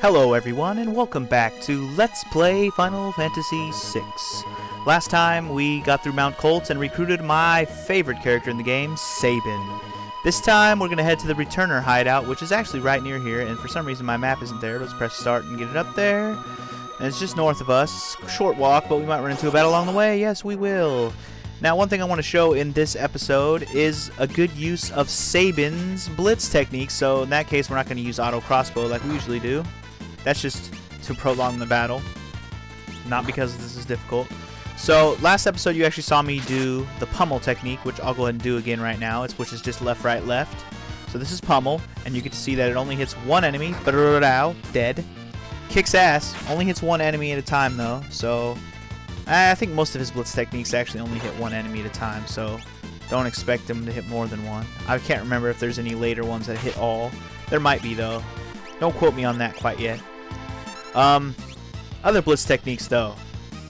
Hello everyone, and welcome back to Let's Play Final Fantasy VI. Last time we got through Mount Colts and recruited my favorite character in the game, Sabin. This time we're going to head to the Returner hideout, which is actually right near here, and for some reason my map isn't there. Let's press start and get it up there. And it's just north of us. Short walk, but we might run into a battle along the way. Yes, we will. Now, one thing I want to show in this episode is a good use of Sabin's blitz technique. So in that case, we're not going to use auto crossbow like we usually do. That's just to prolong the battle, not because this is difficult. So last episode you actually saw me do the pummel technique, which I'll go ahead and do again right now. Which is just left, right, left. So this is pummel, and you get to see that it only hits one enemy. Dead. Kicks ass. Only hits one enemy at a time though. So I think most of his blitz techniques actually only hit one enemy at a time. So don't expect him to hit more than one. I can't remember if there's any later ones that hit all. There might be though. Don't quote me on that quite yet. Other blitz techniques though.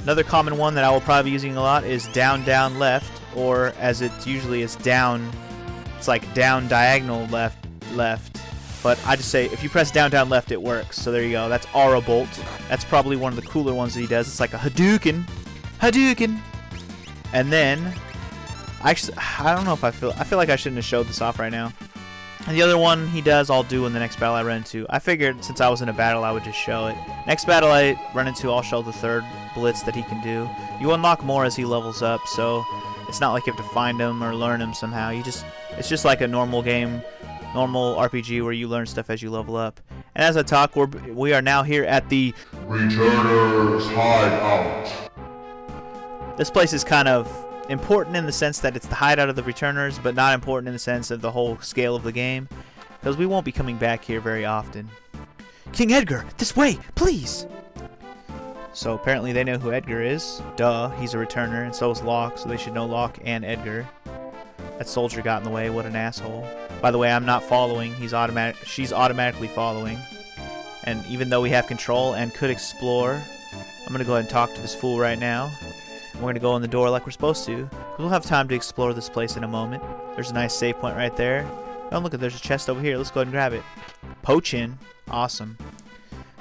Another common one that I will probably be using a lot is down, down, left, or as it usually is down, it's like down, diagonal, left, left. But I just say if you press down, down, left, it works. So there you go. That's Aura Bolt. That's probably one of the cooler ones that he does. It's like a Hadouken. Hadouken! And then, I don't know if I feel like I shouldn't have showed this off right now. And the other one he does, I'll do in the next battle I run into. I figured since I was in a battle, I would just show it. Next battle I run into, I'll show the third blitz that he can do. You unlock more as he levels up, so it's not like you have to find him or learn him somehow. It's just like a normal game, normal RPG where you learn stuff as you level up. And as I talk, we are now here at the Returner's Hideout. This place is kind of important in the sense that it's the hideout of the Returners, but not important in the sense of the whole scale of the game, because we won't be coming back here very often. King Edgar, this way, please! So apparently they know who Edgar is. Duh, he's a Returner, and so is Locke, so they should know Locke and Edgar. That soldier got in the way, what an asshole. By the way, I'm not following, she's automatically following. And even though we have control and could explore, I'm going to go ahead and talk to this fool right now. We're going to go in the door like we're supposed to. We'll have time to explore this place in a moment. There's a nice save point right there. Oh, look, there's a chest over here. Let's go ahead and grab it. Poachin. Awesome.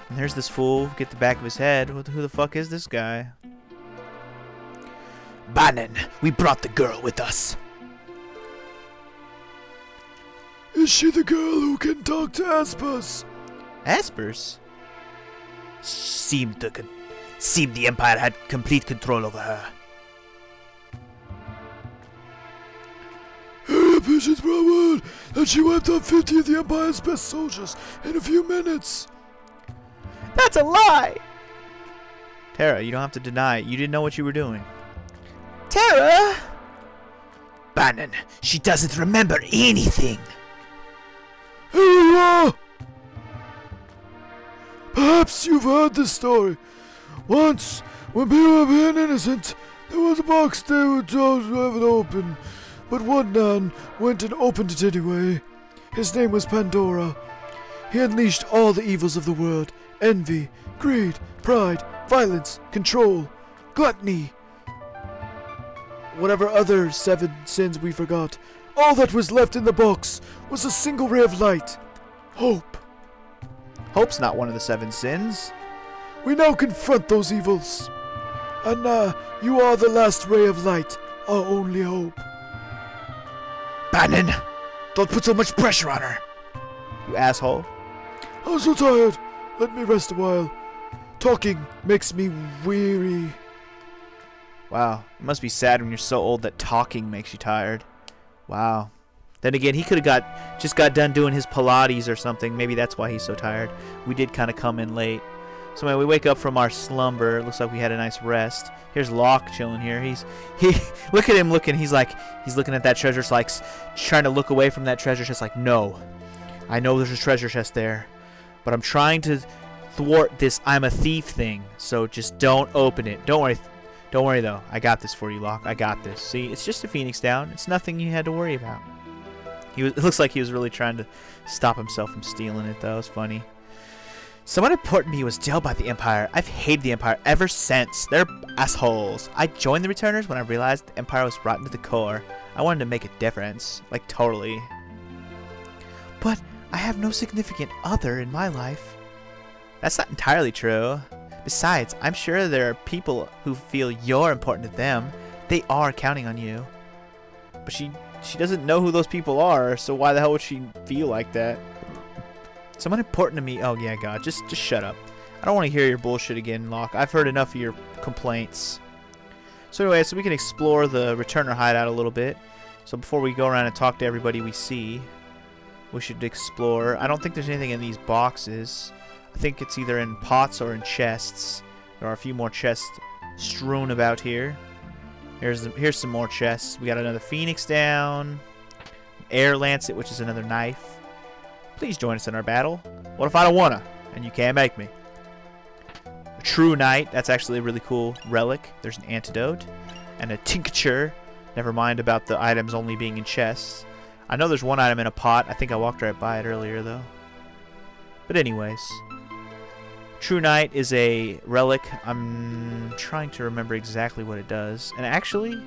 And there's this fool. Get the back of his head. Who the fuck is this guy? Banon, we brought the girl with us. Is she the girl who can talk to Aspers? Aspers? Seemed the Empire had complete control over her. Her visions brought word that she wiped out 50 of the Empire's best soldiers in a few minutes. That's a lie! Terra, you don't have to deny it. You didn't know what you were doing. Terra! Banon, she doesn't remember anything. Here you are! Perhaps you've heard this story. Once, when people were being innocent, there was a box they were told to have it open. But one man went and opened it anyway. His name was Pandora. He unleashed all the evils of the world. Envy, greed, pride, violence, control, gluttony. Whatever other 7 sins we forgot. All that was left in the box was a single ray of light. Hope. Hope's not one of the 7 sins. We now confront those evils. And you are the last ray of light, our only hope. Banon, don't put so much pressure on her. You asshole. I'm so tired. Let me rest a while. Talking makes me weary. Wow, it must be sad when you're so old that talking makes you tired. Wow. Then again, he could have just got done doing his Pilates or something. Maybe that's why he's so tired. We did kind of come in late. So anyway, we wake up from our slumber. Looks like we had a nice rest. Here's Locke chilling here. He look at him looking. He's looking at that treasure chest, like trying to look away from that treasure chest. Like, no, I know there's a treasure chest there, but I'm trying to thwart this "I'm a thief" thing. So just don't open it. Don't worry though. I got this for you, Locke. I got this. See, it's just a Phoenix down. It's nothing you had to worry about. It looks like he was really trying to stop himself from stealing it, though. It's funny. Someone important to me was jailed by the Empire. I've hated the Empire ever since. They're assholes. I joined the Returners when I realized the Empire was rotten to the core. I wanted to make a difference. Like, totally. But I have no significant other in my life. That's not entirely true. Besides, I'm sure there are people who feel you're important to them. They are counting on you. But she doesn't know who those people are, so why the hell would she feel like that? Someone important to me. Oh yeah, God, just shut up. I don't want to hear your bullshit again, Locke. I've heard enough of your complaints. So anyway, so we can explore the returner hideout a little bit. So before we go around and talk to everybody we see, we should explore. I don't think there's anything in these boxes. I think it's either in pots or in chests. There are a few more chests strewn about here. Here's some more chests. We got another phoenix down. Air lancet, which is another knife. Please join us in our battle. What if I don't wanna? And you can't make me. A true knight. That's actually a really cool relic. There's an antidote. And a tincture. Never mind about the items only being in chests. I know there's one item in a pot. I think I walked right by it earlier, though. But anyways. True Knight is a relic. I'm trying to remember exactly what it does. And actually,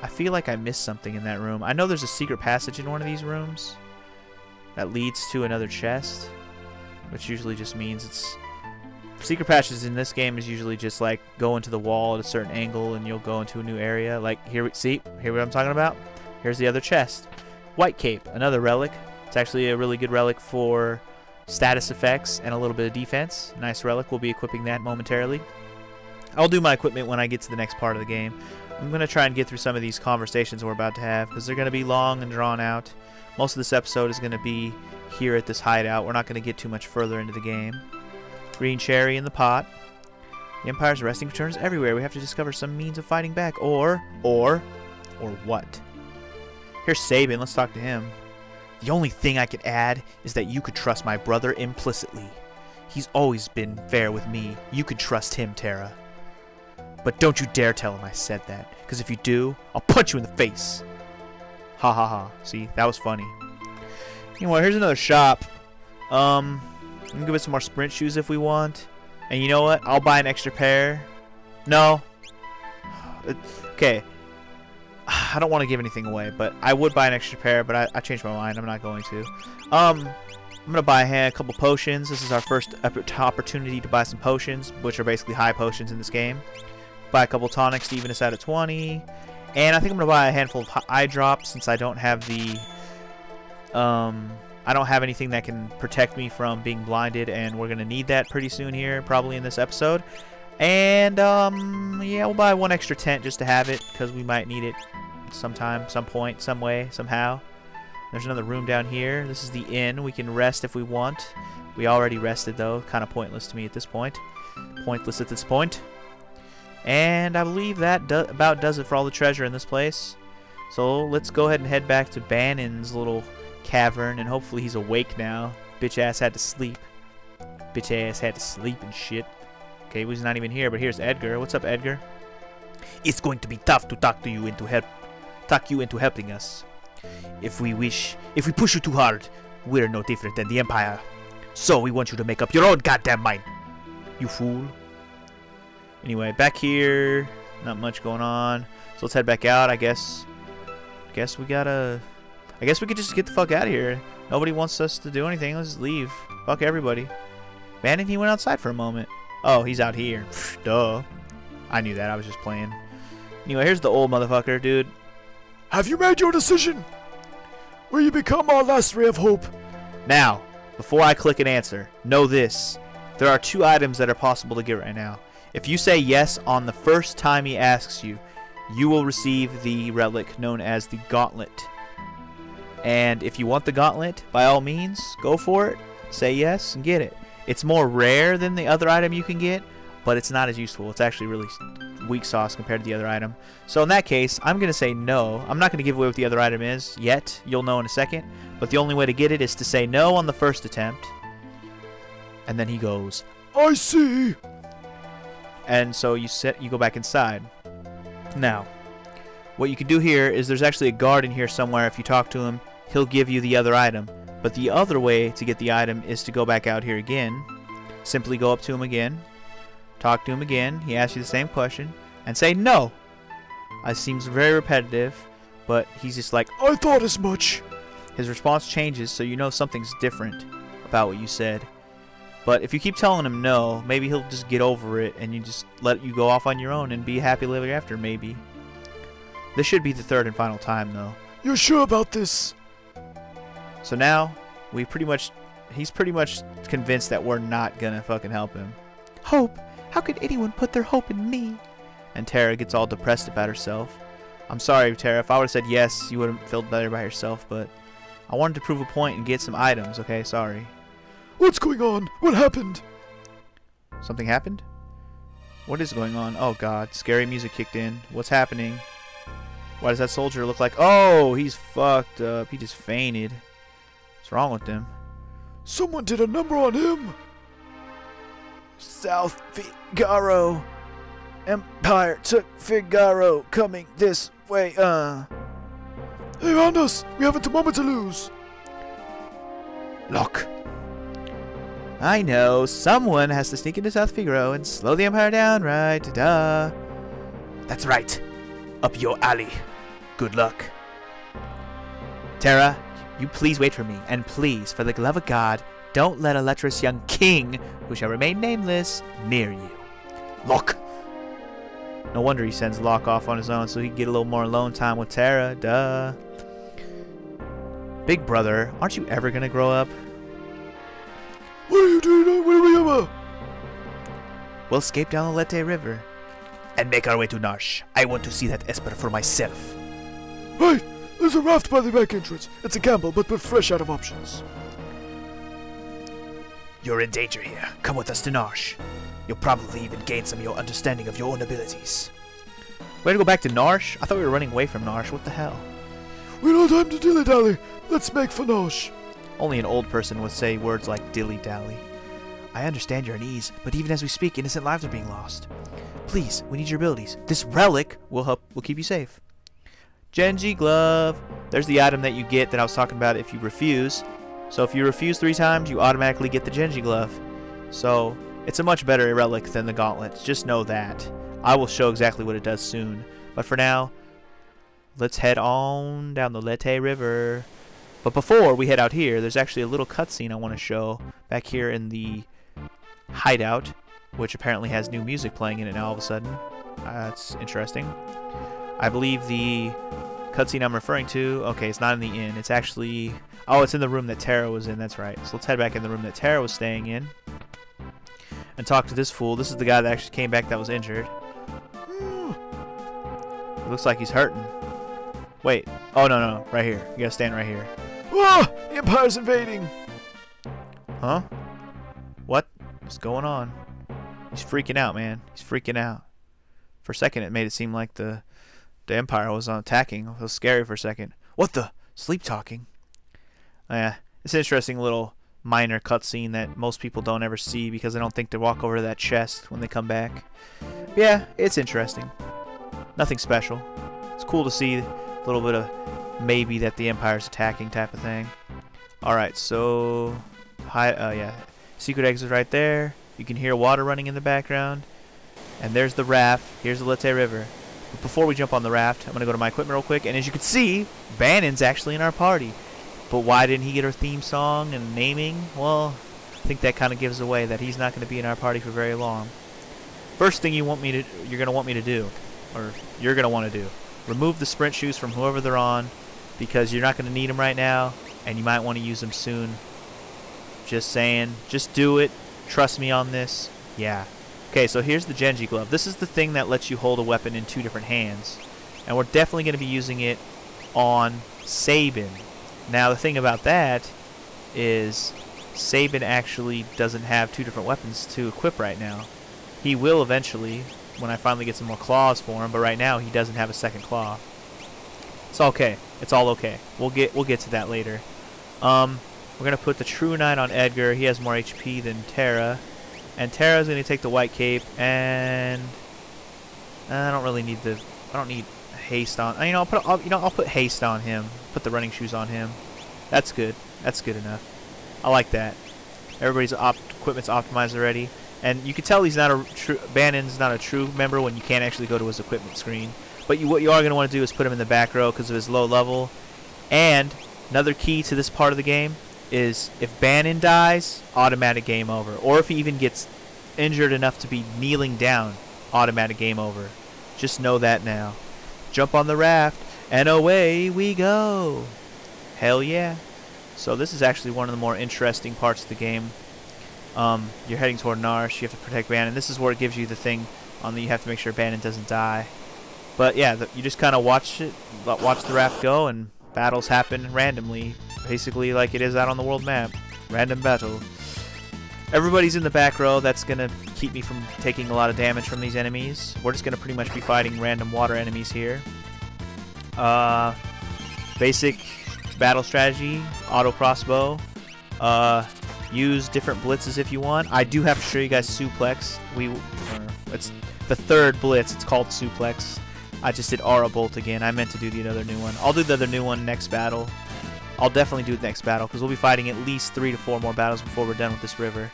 I feel like I missed something in that room. I know there's a secret passage in one of these rooms that leads to another chest, which usually just means it's... Secret passages in this game is usually just like go into the wall at a certain angle and you'll go into a new area. Like here, see what I'm talking about? Here's the other chest. White Cape, another relic. It's actually a really good relic for status effects and a little bit of defense. Nice relic. We'll be equipping that momentarily. I'll do my equipment when I get to the next part of the game. I'm going to try and get through some of these conversations we're about to have because they're going to be long and drawn out. Most of this episode is going to be here at this hideout. We're not going to get too much further into the game. Green cherry in the pot. The Empire's arresting returns everywhere. We have to discover some means of fighting back. Or what? Here's Sabin. Let's talk to him. The only thing I could add is that you could trust my brother implicitly. He's always been fair with me. You could trust him, Terra. But don't you dare tell him I said that, because if you do, I'll punch you in the face. Ha ha ha. See, that was funny. Anyway, here's another shop. You can give us some more sprint shoes if we want. And you know what? I'll buy an extra pair. No. Okay. I don't want to give anything away, but I would buy an extra pair, but I changed my mind. I'm not going to. I'm going to buy a couple potions. This is our first opportunity to buy some potions, which are basically high potions in this game. Buy a couple tonics to even us out at 20. And I think I'm going to buy a handful of eye drops since I don't have the... I don't have anything that can protect me from being blinded, and we're going to need that pretty soon here, probably in this episode. And, yeah, we'll buy one extra tent just to have it, because we might need it sometime, some point, some way, somehow. There's another room down here. This is the inn. We can rest if we want. We already rested, though. Kind of pointless to me at this point. Pointless at this point. And I believe that about does it for all the treasure in this place. So let's go ahead and head back to Banon's little cavern, and hopefully he's awake now. Bitch ass had to sleep. Bitch ass had to sleep and shit. Okay, well, he's not even here, but here's Edgar. What's up, Edgar? It's going to be tough to talk you into helping us. If we push you too hard, we're no different than the Empire. So we want you to make up your own goddamn mind. You fool. Anyway, back here, not much going on. So let's head back out, I guess. I guess we could just get the fuck out of here. Nobody wants us to do anything. Let's just leave. Fuck everybody. Banon, he went outside for a moment. Oh, he's out here. Pfft, duh. I knew that. I was just playing. Anyway, here's the old motherfucker, dude. Have you made your decision? Will you become our last ray of hope? Now, before I click an answer, know this. There are 2 items that are possible to get right now. If you say yes on the first time he asks you, you will receive the relic known as the Gauntlet. And if you want the Gauntlet, by all means, go for it. Say yes and get it. It's more rare than the other item you can get, but it's not as useful. It's actually really weak sauce compared to the other item. So in that case, I'm going to say no. I'm not going to give away what the other item is yet. You'll know in a second. But the only way to get it is to say no on the first attempt. And then he goes, I see. And so you go back inside. Now, what you can do here is there's actually a guard in here somewhere. If you talk to him, he'll give you the other item. But the other way to get the item is to go back out here again. Simply go up to him again. Talk to him again. He asks you the same question. And say no. It seems very repetitive, but he's just like, I thought as much. His response changes, so you know something's different about what you said. But if you keep telling him no, maybe he'll just get over it and you just let you go off on your own and be happy living after, maybe. This should be the third and final time, though. You're sure about this? So now, he's pretty much convinced that we're not gonna fucking help him. Hope? How could anyone put their hope in me? And Tara gets all depressed about herself. I'm sorry, Tara. If I would have said yes, you would have felt better by yourself, but I wanted to prove a point and get some items, okay? Sorry. What's going on? What happened? Something happened? What is going on? Oh god, scary music kicked in. What's happening? Why does that soldier look like... Oh, he's fucked up. He just fainted. What's wrong with him? Someone did a number on him. South Figaro. Empire took Figaro. Coming this way, They found us. We haven't a moment to lose. Look. I know. Someone has to sneak into South Figaro and slow the Empire down, right? Duh. That's right. Up your alley. Good luck. Tara, you please wait for me, and please, for the love of God, don't let a lecherous young king, who shall remain nameless, near you. Look! No wonder he sends Locke off on his own, so he can get a little more alone time with Tara. Duh. Big brother, aren't you ever gonna grow up? What are you doing? Where are we ever? We'll escape down the Lete River and make our way to Narsh. I want to see that Esper for myself. Right. There's a raft by the back entrance. It's a gamble, but we're fresh out of options. You're in danger here. Come with us to Narsh. You'll probably even gain some of your understanding of your own abilities. Way to go back to Narsh? I thought we were running away from Narsh. What the hell? We don't have time to dilly-dally. Let's make for Narsh. Only an old person would say words like dilly-dally. I understand your unease, but even as we speak, innocent lives are being lost. Please, we need your abilities. This relic will keep you safe. Genji glove. There's the item that you get that I was talking about if you refuse. So if you refuse 3 times, you automatically get the Genji glove. So it's a much better relic than the gauntlets. Just know that. I will show exactly what it does soon. But for now, let's head on down the Lete River. But before we head out here, there's actually a little cutscene I want to show back here in the hideout, which apparently has new music playing in it now all of a sudden. That's interesting. I believe the cutscene I'm referring to, okay, it's not in the inn. It's actually, oh, it's in the room that Tara was in. That's right. So let's head back in the room that Tara was staying in and talk to this fool. This is the guy that actually came back that was injured. It looks like he's hurting. Wait. Oh, no. Right here. You gotta stand right here. Ah! The Empire's invading! Huh? What? What's going on? He's freaking out, man. He's freaking out. For a second, it made it seem like the Empire was attacking. It was scary for a second. What the? Sleep talking? Yeah. It's an interesting little minor cutscene that most people don't ever see because they don't think to walk over to that chest when they come back. But yeah, it's interesting. Nothing special. It's cool to see a little bit of maybe that the Empire's attacking type of thing. Alright, so yeah. Secret exit right there. You can hear water running in the background. And there's the raft. Here's the Lete River. But before we jump on the raft, I'm going to go to my equipment real quick. And as you can see, Banon's actually in our party. But why didn't he get our theme song and naming? Well, I think that kind of gives away that he's not going to be in our party for very long. First thing you're going to want me to do, or you're going to want to do, remove the sprint shoes from whoever they're on, because you're not going to need them right now, and you might want to use them soon. Just saying. Just do it. Trust me on this. Yeah. Okay, so here's the Genji glove. This is the thing that lets you hold a weapon in 2 different hands. And we're definitely going to be using it on Sabin. Now, the thing about that is Sabin actually doesn't have 2 different weapons to equip right now. He will eventually when I finally get some more claws for him, but right now he doesn't have a second claw. It's okay. It's all okay. We'll get to that later. We're gonna put the True Knight on Edgar. He has more HP than Tara, and Tara's gonna take the White Cape. And I don't really need the. I don't need haste on. I'll put haste on him. Put the running shoes on him. That's good. That's good enough. I like that. Everybody's equipment's optimized already, and you can tell he's not a true. Banon's not a true member when you can't actually go to his equipment screen. But what you are going to want to do is put him in the back row because of his low level. And another key to this part of the game is if Banon dies, automatic game over. Or if he even gets injured enough to be kneeling down, automatic game over. Just know that now. Jump on the raft, and away we go. Hell yeah. So this is actually one of the more interesting parts of the game. You're heading toward Narsh. You have to protect Banon. This is where it gives you the thing on that you have to make sure Banon doesn't die. But yeah, you just kind of watch the raft go, and battles happen randomly, basically like it is out on the world map. Random battle. Everybody's in the back row. That's gonna keep me from taking a lot of damage from these enemies. We're just gonna pretty much be fighting random water enemies here. Basic battle strategy: auto crossbow. Use different blitzes if you want. I do have to show you guys suplex. It's the third blitz. It's called suplex. I just did aura bolt again. I meant to do the other new one. I'll do the other new one next battle. I'll definitely do the next battle because we'll be fighting at least 3 to 4 more battles before we're done with this river.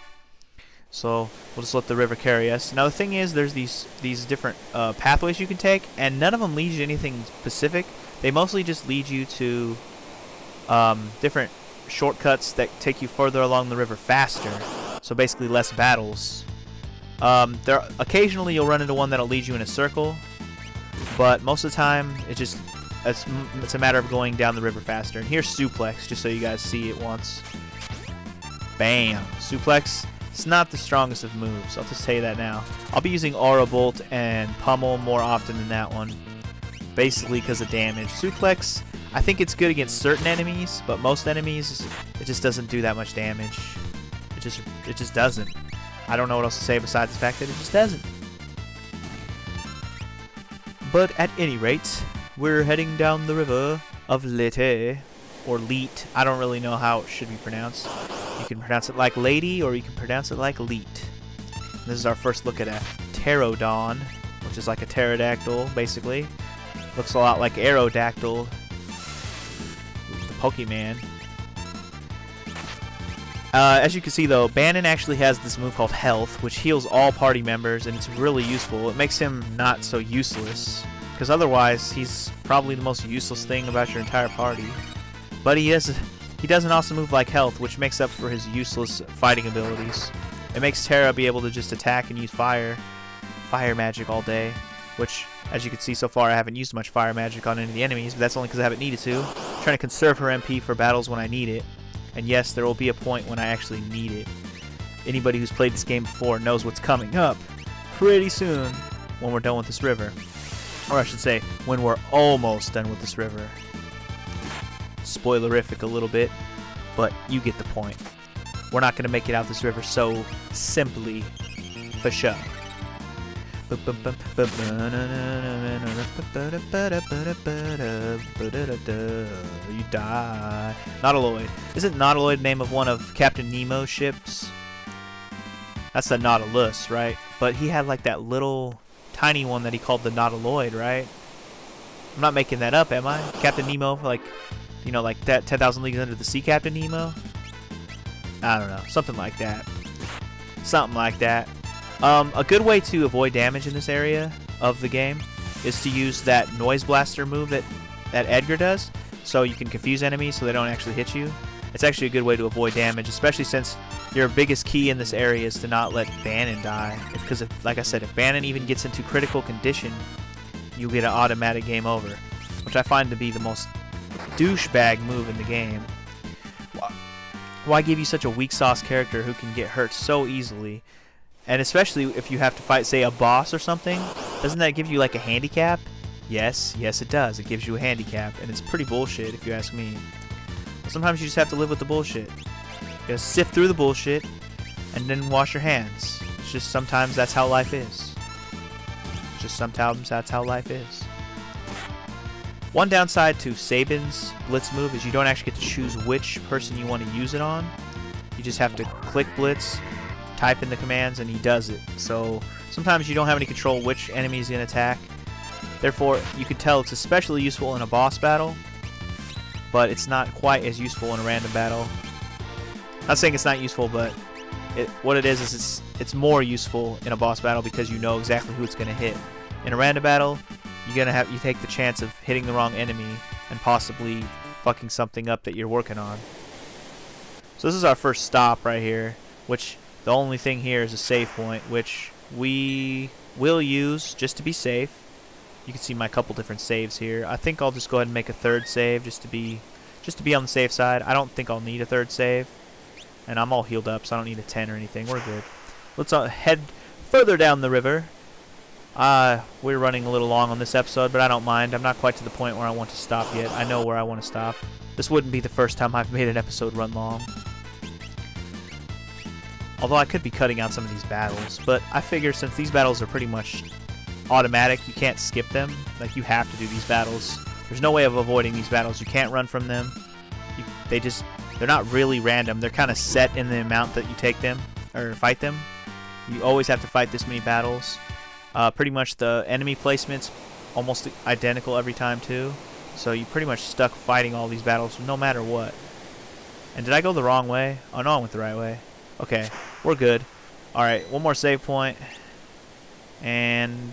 So we'll just let the river carry us. Now the thing is, there's these different pathways you can take, and none of them lead you to anything specific. They mostly just lead you to different shortcuts that take you further along the river faster. So basically less battles. Occasionally you'll run into one that'll lead you in a circle, but most of the time it's a matter of going down the river faster. And here's suplex, just so you guys see it once. Bam! Suplex. It's not the strongest of moves. I'll just tell you that now. I'll be using aura bolt and pummel more often than that one, basically because of damage. Suplex, I think it's good against certain enemies, but most enemies it just doesn't do that much damage. It just doesn't. I don't know what else to say besides the fact that it just doesn't. But at any rate, we're heading down the river of Lete, or Leet. I don't really know how it should be pronounced. You can pronounce it like lady, or you can pronounce it like Leet. This is our first look at a pterodon, which is like a pterodactyl, basically. Looks a lot like Aerodactyl, the Pokemon. As you can see though, Banon actually has this move called Health, which heals all party members, and it's really useful. It makes him not so useless, because otherwise he's probably the most useless thing about your entire party. But he does an awesome move like Health, which makes up for his useless fighting abilities. It makes Terra be able to just attack and use fire magic all day, which, as you can see so far, I haven't used much fire magic on any of the enemies, but that's only because I haven't needed to. I'm trying to conserve her MP for battles when I need it. And yes, there will be a point when I actually need it. Anybody who's played this game before knows what's coming up pretty soon when we're done with this river. Or I should say, when we're almost done with this river. Spoilerific a little bit, but you get the point. We're not going to make it out this river so simply, for sure. You die. Nautiloid. Isn't Nautiloid the name of one of Captain Nemo's ships? That's the Nautilus, right? But he had like that little tiny one that he called the Nautiloid, right? I'm not making that up, am I? Captain Nemo, like, you know, like that 10,000 Leagues Under the Sea Captain Nemo? I don't know. Something like that. Something like that. A good way to avoid damage in this area of the game is to use that Noise Blaster move that Edgar does, so you can confuse enemies so they don't actually hit you. It's actually a good way to avoid damage, especially since your biggest key in this area is to not let Banon die. Because, like I said, if Banon even gets into critical condition, you get an automatic game over, which I find to be the most douchebag move in the game. Why give you such a weak sauce character who can get hurt so easily? And especially if you have to fight, say, a boss or something, doesn't that give you like a handicap? Yes, it does. It gives you a handicap, and it's pretty bullshit if you ask me. But sometimes you just have to live with the bullshit. You gotta sift through the bullshit, and then wash your hands. It's just sometimes that's how life is. Just sometimes that's how life is. One downside to Sabin's Blitz move is you don't actually get to choose which person you want to use it on. You just have to click Blitz, type in the commands, and he does it. So sometimes you don't have any control which enemy is going to attack. Therefore, you can tell it's especially useful in a boss battle, but it's not quite as useful in a random battle. Not saying it's not useful, but what it is it's more useful in a boss battle because you know exactly who it's going to hit. In a random battle, you take the chance of hitting the wrong enemy and possibly fucking something up that you're working on. So this is our first stop right here, which the only thing here is a save point, which we will use just to be safe. You can see my couple different saves here. I think I'll just go ahead and make a third save just to be on the safe side. I don't think I'll need a third save. And I'm all healed up, so I don't need a 10 or anything. We're good. Let's head further down the river. We're running a little long on this episode, but I don't mind. I'm not quite to the point where I want to stop yet. I know where I want to stop. This wouldn't be the first time I've made an episode run long. Although I could be cutting out some of these battles, but I figure since these battles are pretty much automatic, you can't skip them. Like, you have to do these battles. There's no way of avoiding these battles. You can't run from them. They're not really random. They're kind of set in the amount that you take them or fight them. You always have to fight this many battles. Pretty much the enemy placement's almost identical every time too. So you're pretty much stuck fighting all these battles no matter what. And did I go the wrong way? Oh no, I went the right way. Okay, we're good. Alright, one more save point. And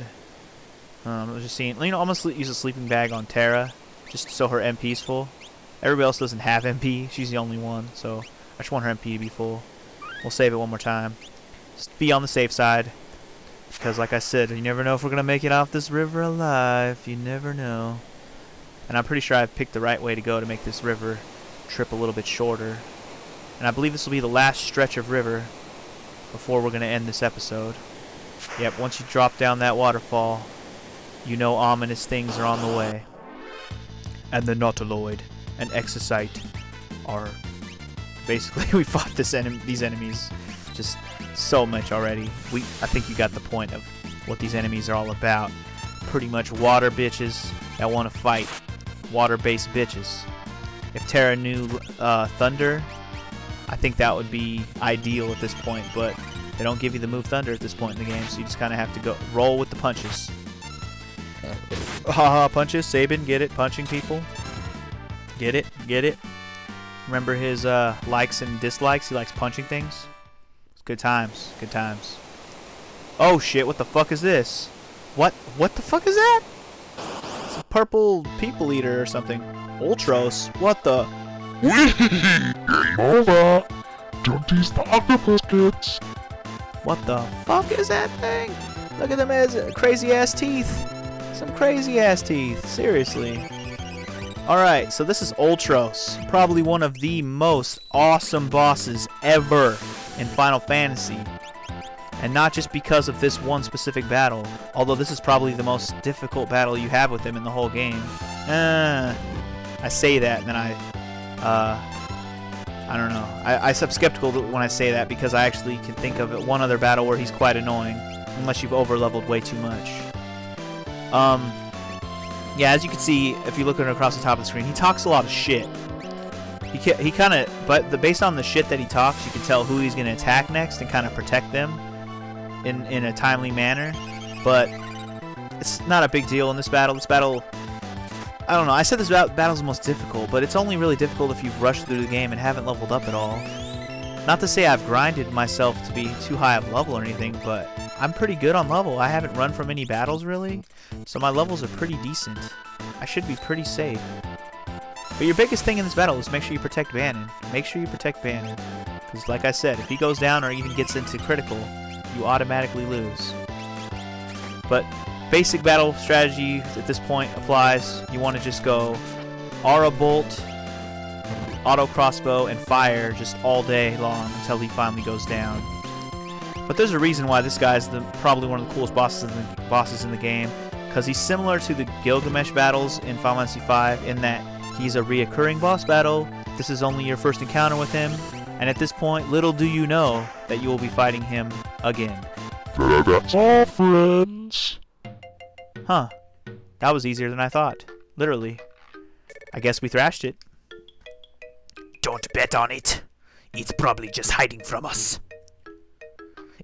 I was just seeing, I'm gonna use a sleeping bag on Tara, just so her MP's full. Everybody else doesn't have MP. She's the only one, so I just want her MP to be full. We'll save it one more time. Just be on the safe side. Because like I said, you never know if we're going to make it off this river alive. You never know. And I'm pretty sure I've picked the right way to go to make this river trip a little bit shorter. And I believe this will be the last stretch of river before we're going to end this episode. Yep, once you drop down that waterfall, you know ominous things are on the way. And the Nautiloid and Exocite are... Basically, we fought these enemies just so much already. I think you got the point of what these enemies are all about. Pretty much water bitches that want to fight water-based bitches. If Terra knew Thunder, I think that would be ideal at this point, but they don't give you the move Thunder at this point in the game, so you just kind of have to go roll with the punches. Haha, punches. Sabin, get it? Punching people. Get it? Get it? Remember his likes and dislikes? He likes punching things. It's good times. Good times. Oh shit, what the fuck is this? What the fuck is that? It's a purple people eater or something. Ultros. What the? Game over. Don't tease the octopus kids. What the fuck is that thing? Look at them as crazy ass teeth. Some crazy ass teeth. Seriously. Alright, so this is Ultros. Probably one of the most awesome bosses ever in Final Fantasy. And not just because of this one specific battle, although this is probably the most difficult battle you have with him in the whole game. I say that, and then I don't know. I'm skeptical when I say that because I actually can think of one other battle where he's quite annoying, unless you've over-leveled way too much. Yeah, as you can see, if you're looking across the top of the screen, he talks a lot of shit. He kind of, but based on the shit that he talks, you can tell who he's going to attack next and kind of protect them in a timely manner. But it's not a big deal in this battle. This battle, I don't know. I said this battle's the most difficult, but it's only really difficult if you've rushed through the game and haven't leveled up at all. Not to say I've grinded myself to be too high of level or anything, but I'm pretty good on level. I haven't run from any battles really, so my levels are pretty decent. I should be pretty safe. But your biggest thing in this battle is make sure you protect Banon. Make sure you protect Banon. Because like I said, if he goes down or even gets into critical, you automatically lose. But basic battle strategy at this point applies. You want to just go Aura Bolt, Auto Crossbow, and Fire just all day long until he finally goes down. But there's a reason why this guy's probably one of the coolest bosses in the game, because he's similar to the Gilgamesh battles in Final Fantasy V in that he's a reoccurring boss battle. This is only your first encounter with him, and at this point, little do you know that you will be fighting him again. That's all, friends. Huh. That was easier than I thought. Literally. I guess we thrashed it. Don't bet on it. It's probably just hiding from us.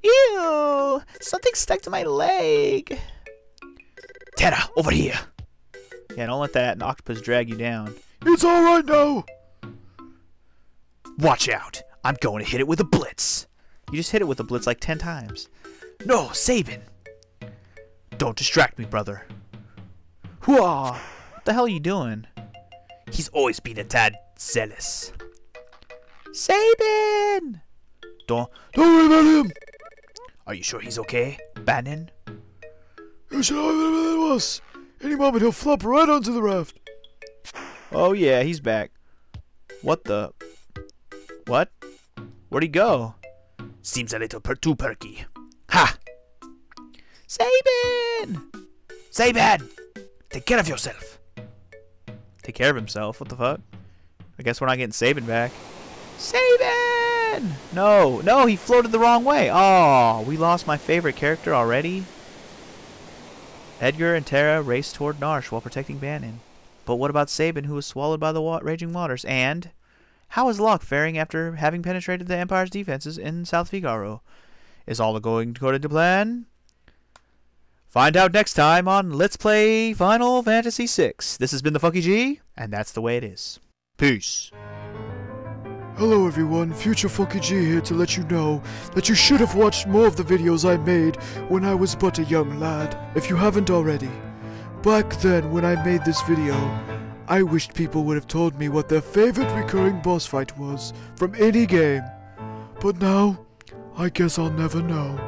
Ew! Something stuck to my leg. Terra, over here. Yeah, don't let that octopus drag you down. It's alright now. Watch out. I'm going to hit it with a blitz. You just hit it with a blitz like 10 times. No, Sabin. Don't distract me, brother. Whoa! What the hell are you doing? He's always been a tad zealous. Sabin! Don't worry about him! Are you sure he's okay, Banon? You should know whatever that was. Any moment he'll flop right onto the raft. Oh yeah, he's back. What the? What? Where'd he go? Seems a little too perky. Ha! Sabin! Sabin! Take care of yourself. Take care of himself? What the fuck? I guess we're not getting Sabin back. Sabin! No, no, he floated the wrong way. Oh, we lost my favorite character already. Edgar and Tara raced toward Narsh while protecting Banon. But what about Sabin, who was swallowed by the raging waters? And how is Locke faring after having penetrated the Empire's defenses in South Figaro? Is all going according to plan? Find out next time on Let's Play Final Fantasy VI. This has been the Funky G, and that's the way it is. Peace. Hello everyone, Future Funky G here to let you know that you should have watched more of the videos I made when I was but a young lad, if you haven't already. Back then, when I made this video, I wished people would have told me what their favorite recurring boss fight was from any game. But now, I guess I'll never know.